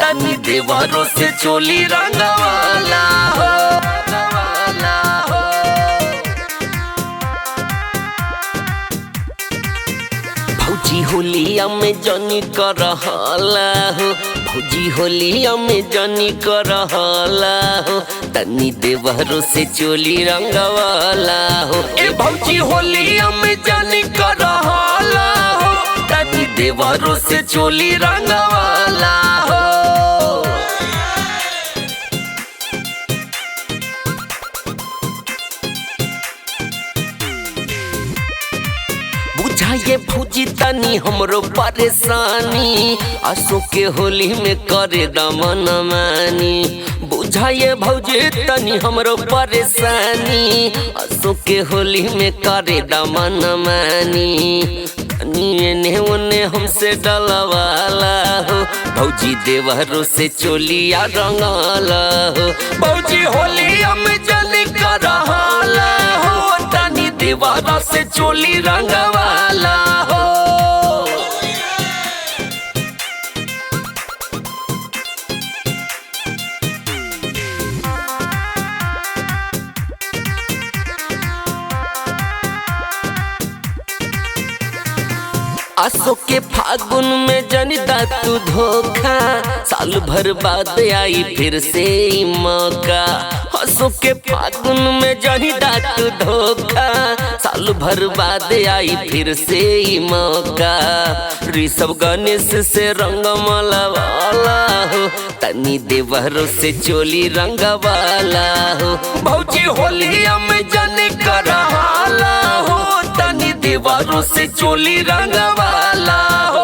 तनी देवरों से चोली रंगवाला हो। भौजी होलिया में जनी कर हाला हो, भौजी होलिया में जनी कर हाला हो, तनी देवरों से चोली रंगवाला हो। ए भौजी होलिया में जनी कर हाला हो, तनी देवरों से चोली रंगवाला हो। बुझाइए भौजी तनी हमरो परेशानी, आंसू के होली में करे दमन मानी। बुझाइए भौजी तनी हमरो परेशानी, आंसू के होली में करे दमन मानी। तनी एने ओने हमसे डलवाला हो, भौजी देवरों से चोलिया रंगाला हो। भौजी होलिया में जनी करहाला हो, तनी देवरों से चोली रंगवाला हो। आसो के फागुन में जनिदा तू धोखा, साल भर बाद आई फिर से ही मौका। आसो के फागुन में जनिदा तू धोखा, साल भर बाद आई फिर से ही मौका। ऋषभ गणेश से रंग मलवाला हो, तनी देवरों से चोली रंगवाला हो। भौजी होलिया में जनी करहाला हो, तनी देवरों से चोली रंगवाला हो।